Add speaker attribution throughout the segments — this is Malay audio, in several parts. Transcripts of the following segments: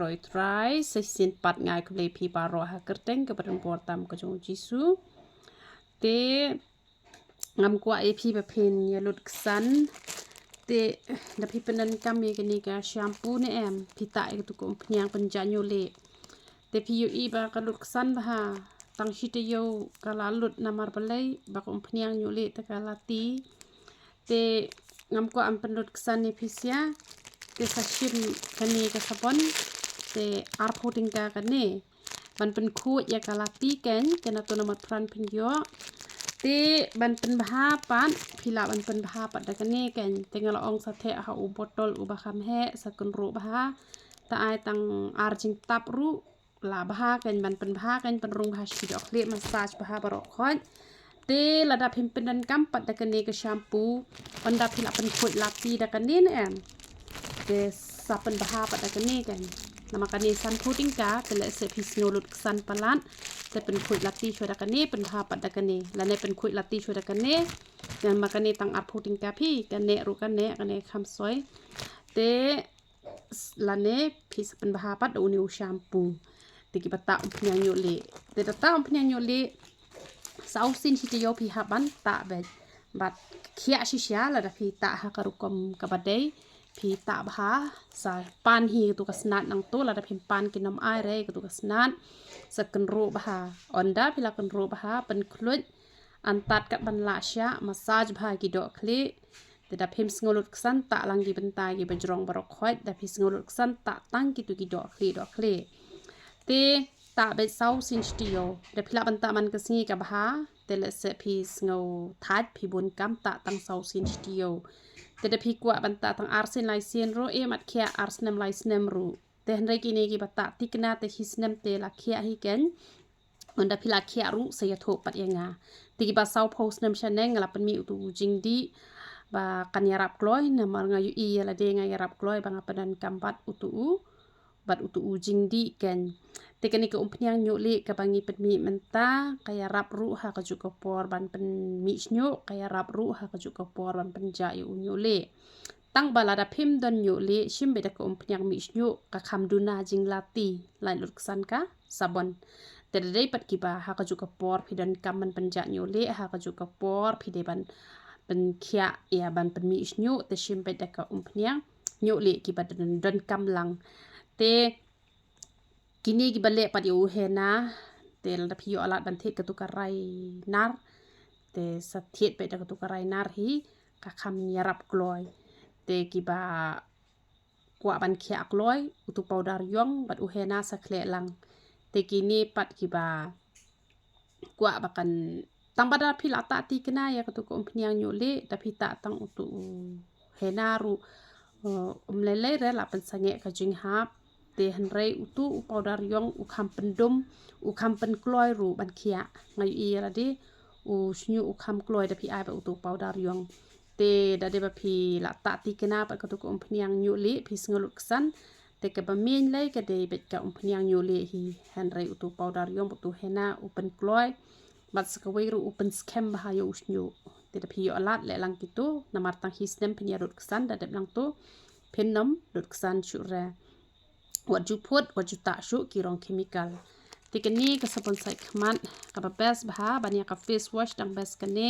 Speaker 1: Rồi try xin pat ngai ke le pi paro ha kerteng ke perempuan tam ke jong jisu te ngam kwa e pi pen ya lut ksan te da pi penan kam ye ni ka shampoo ne em pi ta e tu ko pnyang penjanyo le te pi yu i ba ka lut ksan ba ha tang shi te yo ka la lut namar balai ba ko pnyang yo le te ka la ti te ngam kwa am pen lut ksan ne pi sia te sa shim kani ka sabon te arpo tingka kane ban pen khu ya kalati ken kena to namat pran pin yo te ban pen baha pan phila ban pen baha pat da kane ken tengal ong sa the ha u botol u ba kham he sakun ru baha ta ai tang arjing tap ru la baha ken ban pen baha ken pen rung baha shi dok le massage baha baro khoj te lada phim penan kam pat da kane ke shampoo panda phila pen khoj lati da kane em te sapen baha pat da kane ken nama kani san puting ka tele se pis nolot san palat te pen kuit lati chwe da kani pen ha pat da kani lane pen kuit lati chwe da kani dan makani tang art puting ka pi kane ru kane kham soi te lane pis pen baha pat uni shampoo te ki pata umpnyang yo le te ta umpnyang yo le sau sin chi yo pi haban ta bet bat khia shi sha la da pi ta ha karukom ka badai pi ta bha sa pan hi tu kasnat nang to la da phim pan kinam ai re tu kasnat sakan ro bha onda phila kan ro bha pen khluj antat kat ban la sha massage bha ki do khli te da phim sngolut ksan ta lang gi benta gi bajrong barok khoj da phi sngolut ksan ta tang ki tu ki do khli te ta be sau sin stio da phila ban ta man ka singi ka bha te le se phi sngo that phi bun kam ta tang sau sin stio te da pi kwa banta tang arsen lai sien ro e mat khia arsnem lai snem ru te hnre ki ne ki bata tikna te hisnem te la khia hi ken onda phila khia ru se ya tho pat yenga ti ki ba sau post nem chaneng la pan mi tu jing di ba kan yarap kloi na mar nga yu i la de nga yarap kloi ba ngapadan kambat utu u bat utu u jing di ken te kani ke umpnyang nyu le ka bangi pet mi menta kaya rap ru ha ka ju ko por ban pen mi snyo kaya rap ru ha ka ju ko por ban pen ja yu nyu le tang balada phim don nyu le shim be da ko umpnyang mi snyo ka kham duna jing lati lai lut san ka sabon te dei pat ki ba ha ka ju ko por phi don kam man pen ja nyu le ha ka ju ko por phi de ban pen khia ya ban pen mi snyo te shim be da ka umpnyang nyu le ki ba don kam lang te kini ki bale pat yo hena te la phi yo alat ban the ka tu karai nar te sathiet pe da ka tu karai nar hi ka kham yarap kloi te ki ba kwa ban khia kloi utu powder yong bat u hena sa khle lang te kini pat ki ba kwa bakan tang bada phi la ta ti kena ya ka tu ko umpnyang nyu le da phi ta tang utu hena ru lele re la pen sange ka jing hap te hanrei utu powder yong u kham pendum u kham pen kloi ru ban khia ngai i la di u snyu u kham kloi da phi ai ba utu powder yong te da de ba phi la ta ti kena pa ka tu ko umpnyang nyu le phi sngolut ksan te ka ba min le ka de bet ka umpnyang nyu le hi hanrei utu powder yong utu hena u pen kloi bat ska wei ru u pen scam ba ha yo snyu te da phi yo alat le lang kitu namar tang hi snem phin ya rut ksan da de lang tu phin nam rut ksan chu ra wat ju put wat ju ta shu ki rong chemical tikani ka sabon sai khman ka ba best bha bania ka face wash dang best kane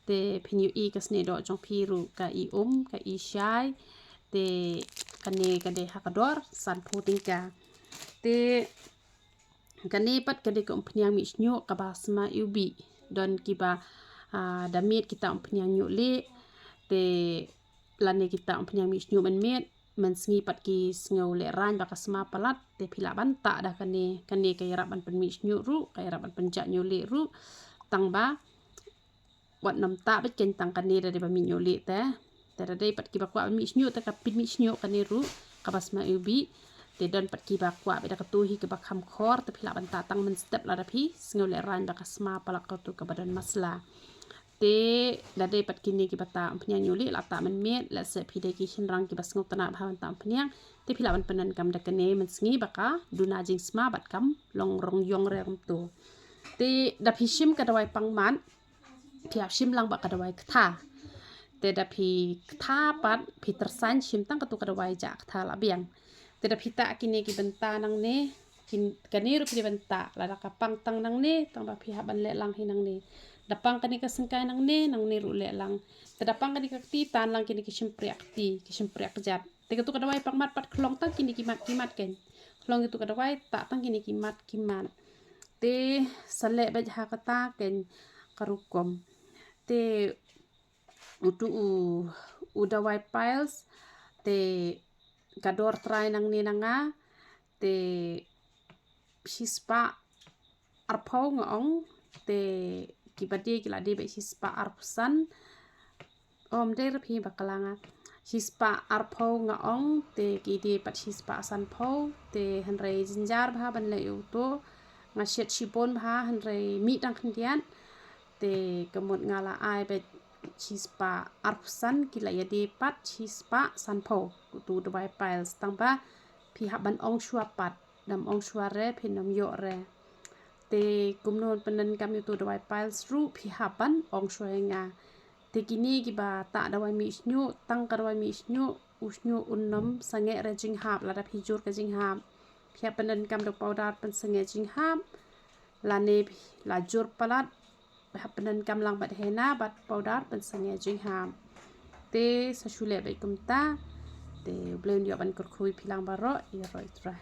Speaker 1: te phin yu i ka sne do jong phi ru ka i ka i shai te kane ka de ha ka dor san puting ka te kane pat ka de ka umpnyang mi snyo ka ba sma ubi don ki ba damit kita umpnyang nyu le te lane kita umpnyang mi snyo men met men sngi pat ki sngo le ran ba kasma palat te phila ban ta da kane kay rap ban pen mi snyu ru kay rap ban pen ja nyu le ru tang ba wat nam ta bet ken tang kane da de ba mi nyu le te da de pat ki ba kwa mi snyu ta ka pin mi snyu kane ru ka basma ubi te don pat ki ba kwa be da ka tu hi ke ba kham khor te phila ban ta tang men step la da phi sngo le ran ba kasma palak ka tu ka badan masla te da de pat kini ki bata umpnyang nyu le la ta man met la se phi de ki shin rang ki bas ngot na bha ta umpnyang te phila ban penan kam da kane men sngi baka duna jing sma bat kam long rong yong re rum tu te da phi shim ka dawai pang man phi shim lang ba ka dawai kha te da phi kha pat phi tersan shim tang ka tu ka dawai ja kha la biang te Tidak pita kini ki benta nang ne kani ru pi benta la kapang tang nang ne tang ba pihak ban le lang hinang ne dapang kani ka sengkai nang ne ru le lang tadapang kani ka ti tan lang kini ki simpriak jat te tu ka dawai pang mat pat klong tang kini ki mat ken klong itu ka dawai tak tang kini ki mat te sale ba ha kata ken karukom te utu u dawai piles te kador try nang ni nanga te sispa arpau ngong te kibadi kiladi be sispa arpusan om der phi bakalanga sispa arpau ngong te kidi pat sispa san pau te hanre jinjar bha ban le to ngashet shibon bha hanre mi dang khndian te kemut ngala ai be sispa arpusan kila yadi pat sispa san pau tu dawai piles tangba phi haban ong shua pat dam ong shua re phi nam yo re te kumnon penen kami tu dawai piles ru phi haban ong shua nga te kini ki ba ta dawai mi snyu tang ka dawai mi snyu usnyu unnom sange re jing hap la da phi jur ka jing hap phi penen kam dok powder pen sange jing hap la ne la jur palat penen kam lang bat hena bat powder pen sange jing hap te sa shule ba kumta te blend yo ban kur khui philang baro i roi tra